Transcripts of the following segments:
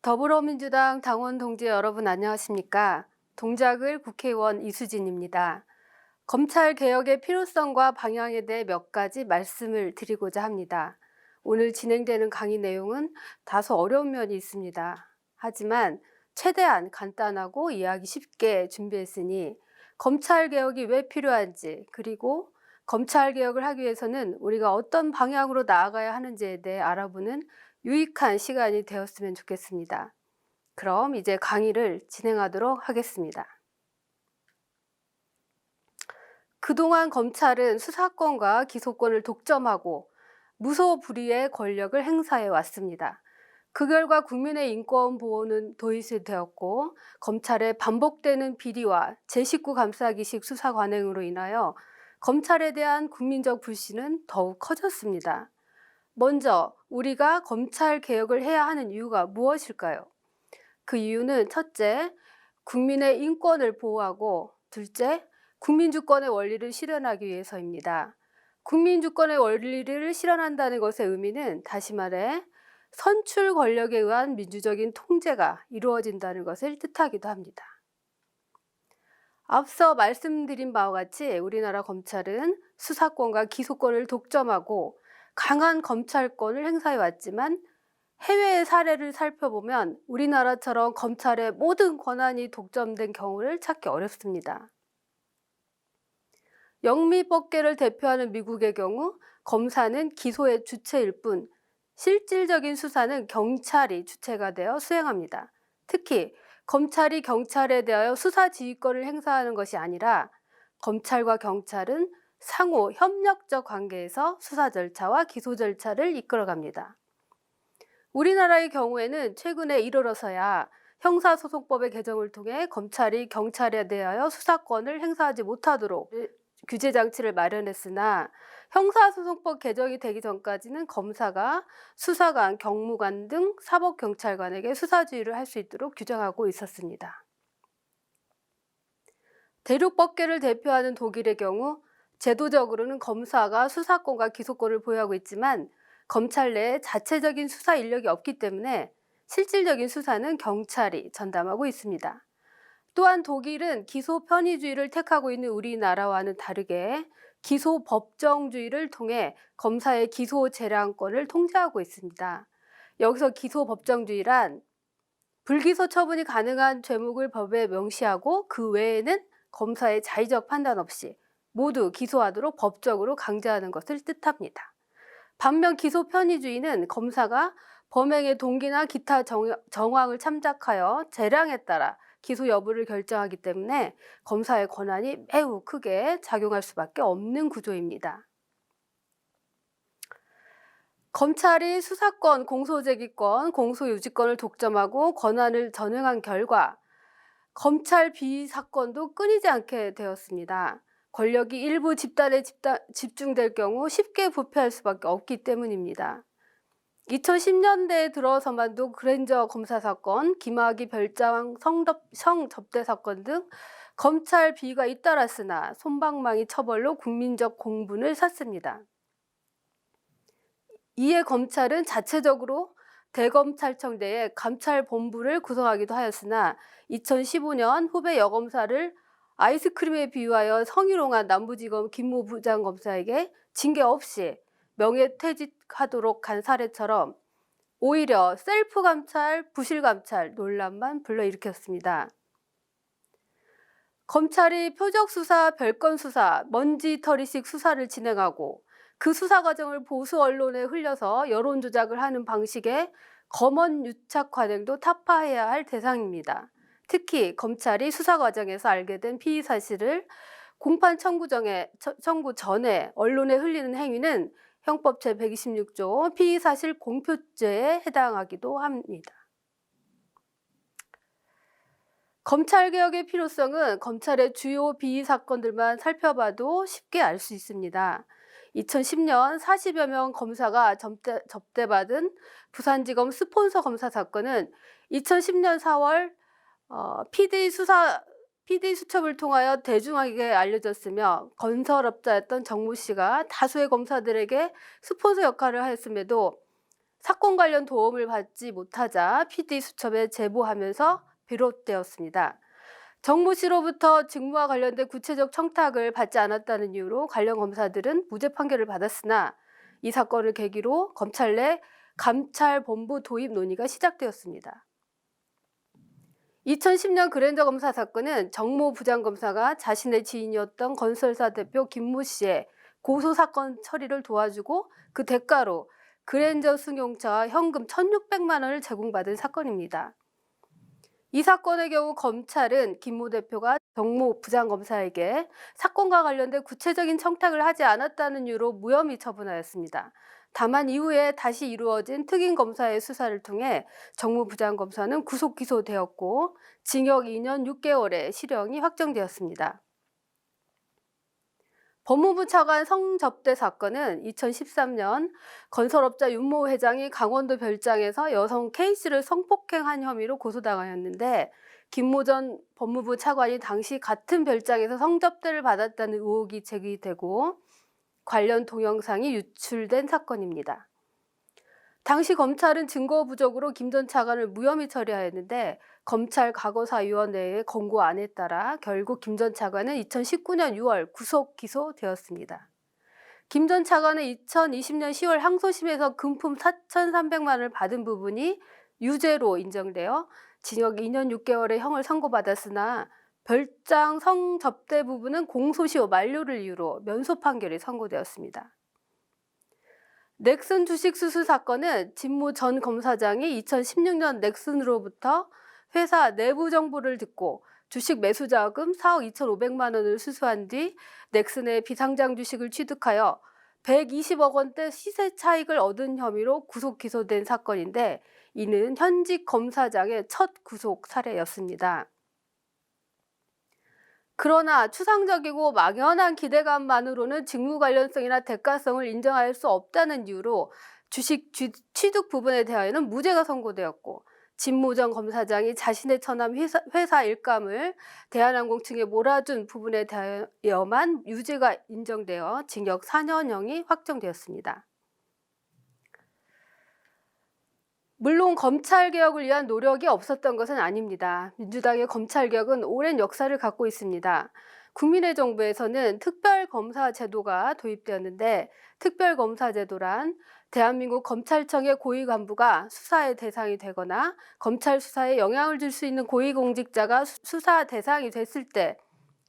더불어민주당 당원 동지 여러분 안녕하십니까? 동작을 국회의원 이수진입니다. 검찰 개혁의 필요성과 방향에 대해 몇 가지 말씀을 드리고자 합니다. 오늘 진행되는 강의 내용은 다소 어려운 면이 있습니다. 하지만 최대한 간단하고 이해하기 쉽게 준비했으니 검찰 개혁이 왜 필요한지, 그리고 검찰 개혁을 하기 위해서는 우리가 어떤 방향으로 나아가야 하는지에 대해 알아보는 유익한 시간이 되었으면 좋겠습니다. 그럼 이제 강의를 진행하도록 하겠습니다. 그동안 검찰은 수사권과 기소권을 독점하고 무소불위의 권력을 행사해 왔습니다. 그 결과 국민의 인권 보호는 도외시 되었고, 검찰의 반복되는 비리와 제19 감사기식 수사 관행으로 인하여 검찰에 대한 국민적 불신은 더욱 커졌습니다. 먼저 우리가 검찰 개혁을 해야 하는 이유가 무엇일까요? 그 이유는 첫째, 국민의 인권을 보호하고, 둘째, 국민주권의 원리를 실현하기 위해서입니다. 국민주권의 원리를 실현한다는 것의 의미는 다시 말해 선출 권력에 의한 민주적인 통제가 이루어진다는 것을 뜻하기도 합니다. 앞서 말씀드린 바와 같이 우리나라 검찰은 수사권과 기소권을 독점하고 강한 검찰권을 행사해 왔지만, 해외의 사례를 살펴보면 우리나라처럼 검찰의 모든 권한이 독점된 경우를 찾기 어렵습니다. 영미법계를 대표하는 미국의 경우 검사는 기소의 주체일 뿐 실질적인 수사는 경찰이 주체가 되어 수행합니다. 특히 검찰이 경찰에 대하여 수사 지휘권을 행사하는 것이 아니라 검찰과 경찰은 상호 협력적 관계에서 수사 절차와 기소 절차를 이끌어갑니다. 우리나라의 경우에는 최근에 이르러서야 형사소송법의 개정을 통해 검찰이 경찰에 대하여 수사권을 행사하지 못하도록 규제 장치를 마련했으나, 형사소송법 개정이 되기 전까지는 검사가 수사관, 경무관 등 사법경찰관에게 수사지휘를 할 수 있도록 규정하고 있었습니다. 대륙법계를 대표하는 독일의 경우 제도적으로는 검사가 수사권과 기소권을 보유하고 있지만 검찰 내에 자체적인 수사 인력이 없기 때문에 실질적인 수사는 경찰이 전담하고 있습니다. 또한 독일은 기소 편의주의를 택하고 있는 우리나라와는 다르게 기소 법정주의를 통해 검사의 기소 재량권을 통제하고 있습니다. 여기서 기소 법정주의란 불기소 처분이 가능한 죄목을 법에 명시하고 그 외에는 검사의 자의적 판단 없이 모두 기소하도록 법적으로 강제하는 것을 뜻합니다. 반면 기소 편의주의는 검사가 범행의 동기나 기타 정황을 참작하여 재량에 따라 기소 여부를 결정하기 때문에 검사의 권한이 매우 크게 작용할 수밖에 없는 구조입니다. 검찰이 수사권, 공소제기권, 공소유지권을 독점하고 권한을 전횡한 결과 검찰 비위 사건도 끊이지 않게 되었습니다. 권력이 일부 집단에 집중될 경우 쉽게 부패할 수밖에 없기 때문입니다. 2010년대에 들어서만도 그랜저 검사 사건, 김학의 별장 성접대 사건 등 검찰 비위가 잇따랐으나 솜방망이 처벌로 국민적 공분을 샀습니다. 이에 검찰은 자체적으로 대검찰청 내에 감찰본부를 구성하기도 하였으나 2015년 후배 여검사를 아이스크림에 비유하여 성희롱한 남부지검 김모 부장검사에게 징계 없이 명예퇴직하도록 한 사례처럼 오히려 셀프 감찰, 부실 감찰 논란만 불러일으켰습니다. 검찰이 표적 수사, 별건 수사, 먼지털이식 수사를 진행하고 그 수사 과정을 보수 언론에 흘려서 여론 조작을 하는 방식의 검언 유착 관행도 타파해야 할 대상입니다. 특히 검찰이 수사 과정에서 알게 된 피의 사실을 공판 청구 전에 언론에 흘리는 행위는 형법 제126조 피의사실 공표죄에 해당하기도 합니다. 검찰개혁의 필요성은 검찰의 주요 비위 사건들만 살펴봐도 쉽게 알 수 있습니다. 2010년 40여 명 검사가 접대받은 부산지검 스폰서 검사 사건은 2010년 4월 PD 수첩을 통하여 대중에게 알려졌으며, 건설업자였던 정모 씨가 다수의 검사들에게 스폰서 역할을 하였음에도 사건 관련 도움을 받지 못하자 PD수첩에 제보하면서 비롯되었습니다. 정모씨로부터 직무와 관련된 구체적 청탁을 받지 않았다는 이유로 관련 검사들은 무죄 판결을 받았으나 이 사건을 계기로 검찰 내 감찰본부 도입 논의가 시작되었습니다. 2010년 그랜저 검사 사건은 정모 부장검사가 자신의 지인이었던 건설사 대표 김모 씨의 고소 사건 처리를 도와주고 그 대가로 그랜저 승용차와 현금 1,600만 원을 제공받은 사건입니다. 이 사건의 경우 검찰은 김모 대표가 정모 부장검사에게 사건과 관련된 구체적인 청탁을 하지 않았다는 이유로 무혐의 처분하였습니다. 다만 이후에 다시 이루어진 특임검사의 수사를 통해 정모 부장검사는 구속 기소되었고 징역 2년 6개월의 실형이 확정되었습니다. 법무부 차관 성접대 사건은 2013년 건설업자 윤모 회장이 강원도 별장에서 여성 K씨를 성폭행한 혐의로 고소당하였는데 김모 전 법무부 차관이 당시 같은 별장에서 성접대를 받았다는 의혹이 제기되고 관련 동영상이 유출된 사건입니다. 당시 검찰은 증거 부족으로 김 전 차관을 무혐의 처리하였는데 검찰 과거사위원회의 권고안에 따라 결국 김 전 차관은 2019년 6월 구속 기소되었습니다. 김 전 차관은 2020년 10월 항소심에서 금품 4,300만 원을 받은 부분이 유죄로 인정되어 징역 2년 6개월의 형을 선고받았으나 별장 성접대 부분은 공소시효 만료를 이유로 면소 판결이 선고되었습니다. 넥슨 주식 수수 사건은 진모 전 검사장이 2016년 넥슨으로부터 회사 내부 정보를 듣고 주식 매수 자금 4억 2,500만 원을 수수한 뒤 넥슨의 비상장 주식을 취득하여 120억 원대 시세 차익을 얻은 혐의로 구속 기소된 사건인데 이는 현직 검사장의 첫 구속 사례였습니다. 그러나 추상적이고 막연한 기대감만으로는 직무 관련성이나 대가성을 인정할 수 없다는 이유로 주식 취득 부분에 대하여는 무죄가 선고되었고 진모 전 검사장이 자신의 처남 회사 일감을 대한항공 측에 몰아준 부분에 대하여만 유죄가 인정되어 징역 4년형이 확정되었습니다. 물론 검찰개혁을 위한 노력이 없었던 것은 아닙니다. 민주당의 검찰개혁은 오랜 역사를 갖고 있습니다. 국민의 정부에서는 특별검사제도가 도입되었는데 특별검사제도란 대한민국 검찰청의 고위간부가 수사의 대상이 되거나 검찰 수사에 영향을 줄 수 있는 고위공직자가 수사 대상이 됐을 때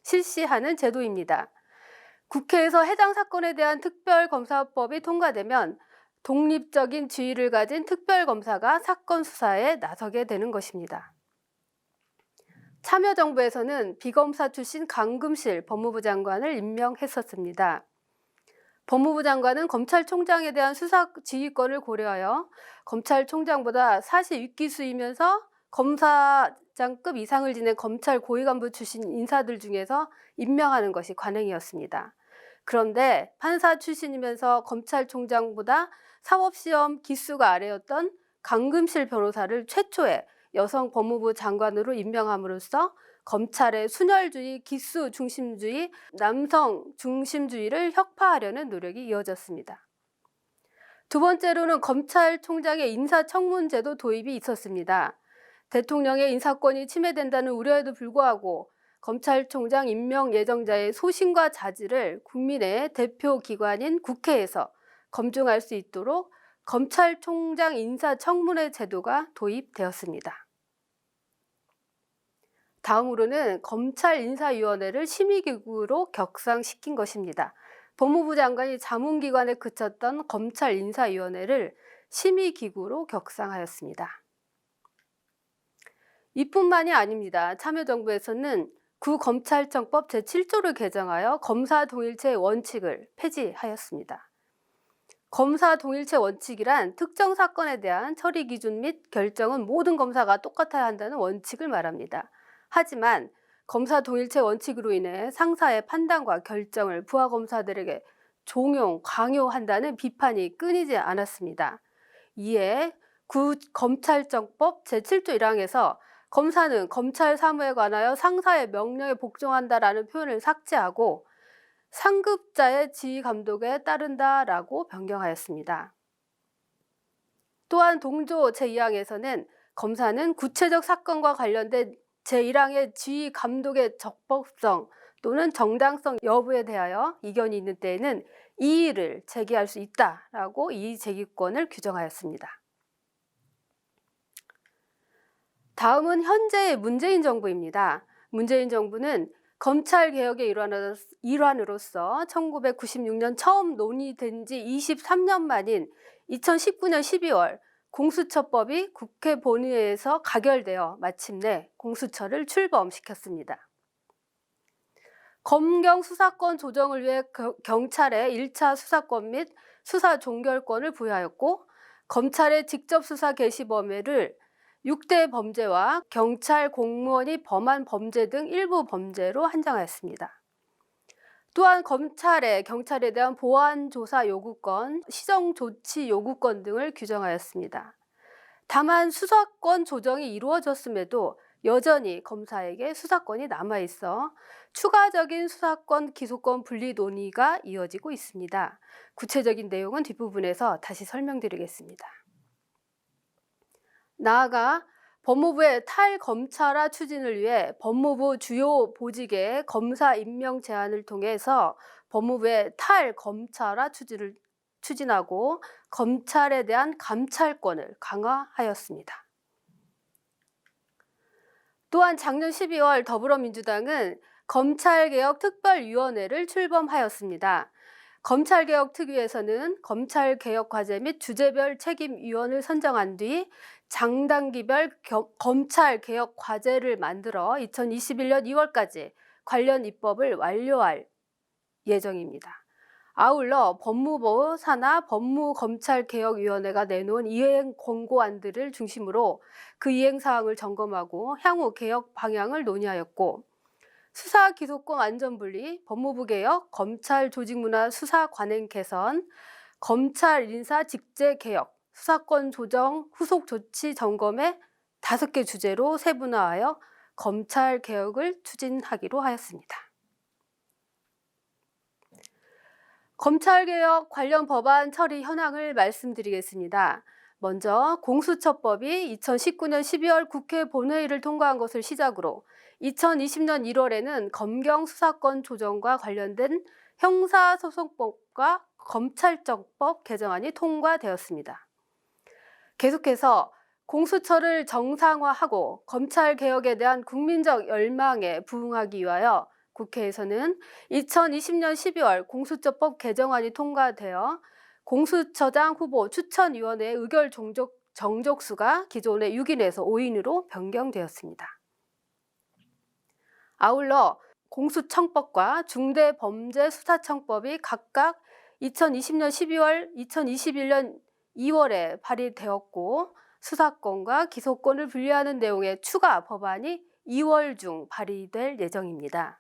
실시하는 제도입니다. 국회에서 해당 사건에 대한 특별검사법이 통과되면 독립적인 지위를 가진 특별검사가 사건 수사에 나서게 되는 것입니다. 참여정부에서는 비검사 출신 강금실 법무부 장관을 임명했었습니다. 법무부 장관은 검찰총장에 대한 수사 지휘권을 고려하여 검찰총장보다 사실 윗기수이면서 검사장급 이상을 지낸 검찰 고위간부 출신 인사들 중에서 임명하는 것이 관행이었습니다. 그런데 판사 출신이면서 검찰총장보다 사법시험 기수가 아래였던 강금실 변호사를 최초의 여성 법무부 장관으로 임명함으로써 검찰의 순혈주의, 기수 중심주의, 남성 중심주의를 혁파하려는 노력이 이어졌습니다. 두 번째로는 검찰총장의 인사청문제도 도입이 있었습니다. 대통령의 인사권이 침해된다는 우려에도 불구하고 검찰총장 임명 예정자의 소신과 자질을 국민의 대표 기관인 국회에서 검증할 수 있도록 검찰총장 인사청문회 제도가 도입되었습니다. 다음으로는 검찰인사위원회를 심의기구로 격상시킨 것입니다. 법무부 장관이 자문기관에 그쳤던 검찰인사위원회를 심의기구로 격상하였습니다. 이뿐만이 아닙니다. 참여정부에서는 구검찰청법 제7조를 개정하여 검사 동일체 원칙을 폐지하였습니다. 검사 동일체 원칙이란 특정 사건에 대한 처리 기준 및 결정은 모든 검사가 똑같아야 한다는 원칙을 말합니다. 하지만 검사 동일체 원칙으로 인해 상사의 판단과 결정을 부하 검사들에게 종용, 강요한다는 비판이 끊이지 않았습니다. 이에 구검찰청법 제7조 1항에서 검사는 검찰 사무에 관하여 상사의 명령에 복종한다라는 표현을 삭제하고 상급자의 지휘 감독에 따른다라고 변경하였습니다. 또한 동조 제2항에서는 검사는 구체적 사건과 관련된 제1항의 지휘 감독의 적법성 또는 정당성 여부에 대하여 이견이 있는 때에는 이의를 제기할 수 있다라고 이의 제기권을 규정하였습니다. 다음은 현재의 문재인 정부입니다. 문재인 정부는 검찰개혁의 일환으로서 1996년 처음 논의된 지 23년 만인 2019년 12월 공수처법이 국회 본회의에서 가결되어 마침내 공수처를 출범시켰습니다. 검경 수사권 조정을 위해 경찰에 1차 수사권 및 수사 종결권을 부여하였고, 검찰의 직접 수사 개시 범위를 6대 범죄와 경찰 공무원이 범한 범죄 등 일부 범죄로 한정하였습니다. 또한 검찰에 경찰에 대한 보안 조사 요구권, 시정 조치 요구권 등을 규정하였습니다. 다만 수사권 조정이 이루어졌음에도 여전히 검사에게 수사권이 남아있어 추가적인 수사권 기소권 분리 논의가 이어지고 있습니다. 구체적인 내용은 뒷부분에서 다시 설명드리겠습니다. 나아가 법무부의 탈검찰화 추진을 위해 법무부 주요 보직의 검사 임명 제한을 통해서 법무부의 탈검찰화 추진을 추진하고 검찰에 대한 감찰권을 강화하였습니다. 또한 작년 12월 더불어민주당은 검찰개혁특별위원회를 출범하였습니다. 검찰개혁특위에서는 검찰개혁과제 및 주제별 책임위원을 선정한 뒤 장단기별 검찰개혁과제를 만들어 2021년 2월까지 관련 입법을 완료할 예정입니다. 아울러 법무부 산하 법무검찰개혁위원회가 내놓은 이행 권고안들을 중심으로 그 이행 사항을 점검하고 향후 개혁 방향을 논의하였고, 수사 기소권 완전 분리, 법무부 개혁, 검찰 조직문화 수사 관행 개선, 검찰 인사 직제 개혁, 수사권 조정 후속 조치 점검의 5개 주제로 세분화하여 검찰 개혁을 추진하기로 하였습니다. 검찰개혁 관련 법안 처리 현황을 말씀드리겠습니다. 먼저 공수처법이 2019년 12월 국회 본회의를 통과한 것을 시작으로 2020년 1월에는 검경 수사권 조정과 관련된 형사소송법과 검찰청법 개정안이 통과되었습니다. 계속해서 공수처를 정상화하고 검찰개혁에 대한 국민적 열망에 부응하기 위하여 국회에서는 2020년 12월 공수처법 개정안이 통과되어 공수처장 후보 추천위원회 의결 정족수가 기존의 6인에서 5인으로 변경되었습니다. 아울러 공수청법과 중대범죄수사청법이 각각 2020년 12월, 2021년 2월에 발의되었고, 수사권과 기소권을 분리하는 내용의 추가 법안이 2월 중 발의될 예정입니다.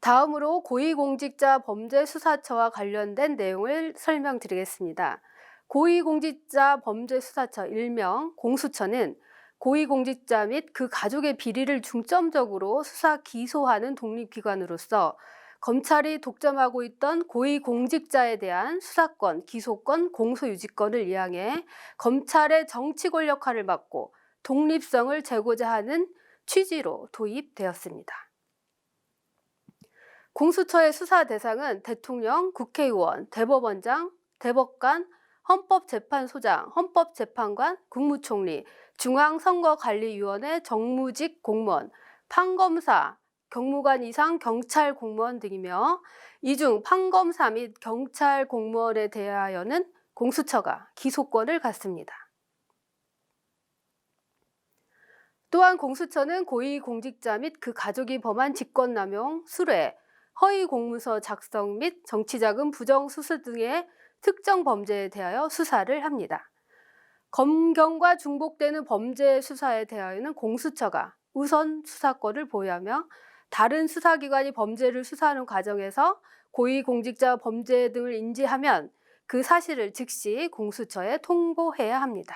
다음으로 고위공직자 범죄수사처와 관련된 내용을 설명드리겠습니다. 고위공직자 범죄수사처 일명 공수처는 고위공직자 및 그 가족의 비리를 중점적으로 수사 기소하는 독립기관으로서 검찰이 독점하고 있던 고위공직자에 대한 수사권, 기소권, 공소유지권을 이양해 검찰의 정치 권력화를 막고 독립성을 재고자 하는 취지로 도입되었습니다. 공수처의 수사 대상은 대통령, 국회의원, 대법원장, 대법관, 헌법재판소장, 헌법재판관, 국무총리, 중앙선거관리위원회 정무직 공무원, 판검사, 경무관 이상 경찰 공무원 등이며, 이 중 판검사 및 경찰 공무원에 대하여는 공수처가 기소권을 갖습니다. 또한 공수처는 고위공직자 및 그 가족이 범한 직권남용, 수뢰, 허위 공문서 작성 및 정치자금 부정수수 등의 특정 범죄에 대하여 수사를 합니다. 검경과 중복되는 범죄 수사에 대하여는 공수처가 우선 수사권을 보유하며, 다른 수사기관이 범죄를 수사하는 과정에서 고위공직자 범죄 등을 인지하면 그 사실을 즉시 공수처에 통보해야 합니다.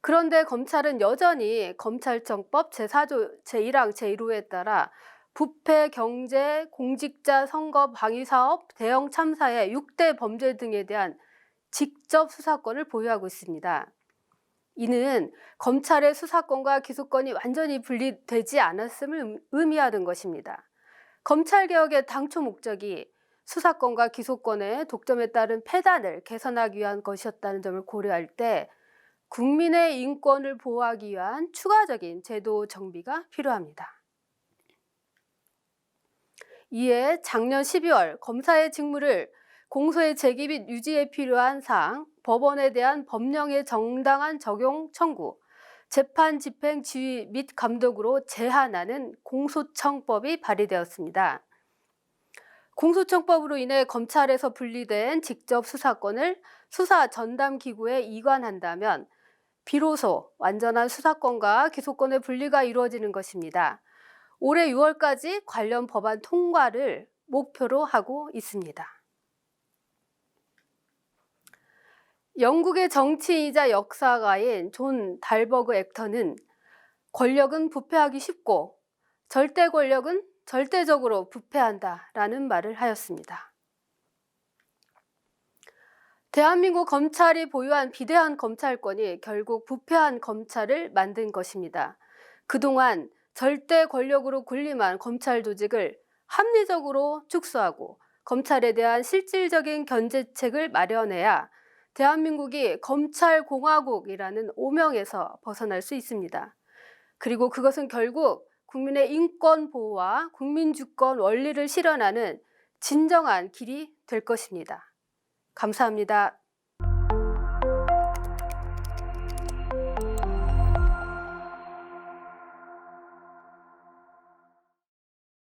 그런데 검찰은 여전히 검찰청법 제4조 제1항 제1호에 따라 부패, 경제, 공직자 선거 방위 사업, 대형 참사의 6대 범죄 등에 대한 직접 수사권을 보유하고 있습니다. 이는 검찰의 수사권과 기소권이 완전히 분리되지 않았음을 의미하는 것입니다. 검찰개혁의 당초 목적이 수사권과 기소권의 독점에 따른 폐단을 개선하기 위한 것이었다는 점을 고려할 때 국민의 인권을 보호하기 위한 추가적인 제도 정비가 필요합니다. 이에 작년 12월 검사의 직무를 공소의 제기 및 유지에 필요한 사항, 법원에 대한 법령의 정당한 적용 청구, 재판 집행 지휘 및 감독으로 제한하는 공소청법이 발의되었습니다. 공소청법으로 인해 검찰에서 분리된 직접 수사권을 수사 전담 기구에 이관한다면 비로소 완전한 수사권과 기소권의 분리가 이루어지는 것입니다. 올해 6월까지 관련 법안 통과를 목표로 하고 있습니다. 영국의 정치인이자 역사가인 존 달버그 액터는 권력은 부패하기 쉽고 절대 권력은 절대적으로 부패한다라는 말을 하였습니다. 대한민국 검찰이 보유한 비대한 검찰권이 결국 부패한 검찰을 만든 것입니다. 그동안 절대 권력으로 군림한 검찰 조직을 합리적으로 축소하고 검찰에 대한 실질적인 견제책을 마련해야 대한민국이 검찰공화국이라는 오명에서 벗어날 수 있습니다. 그리고 그것은 결국 국민의 인권 보호와 국민주권 원리를 실현하는 진정한 길이 될 것입니다. 감사합니다.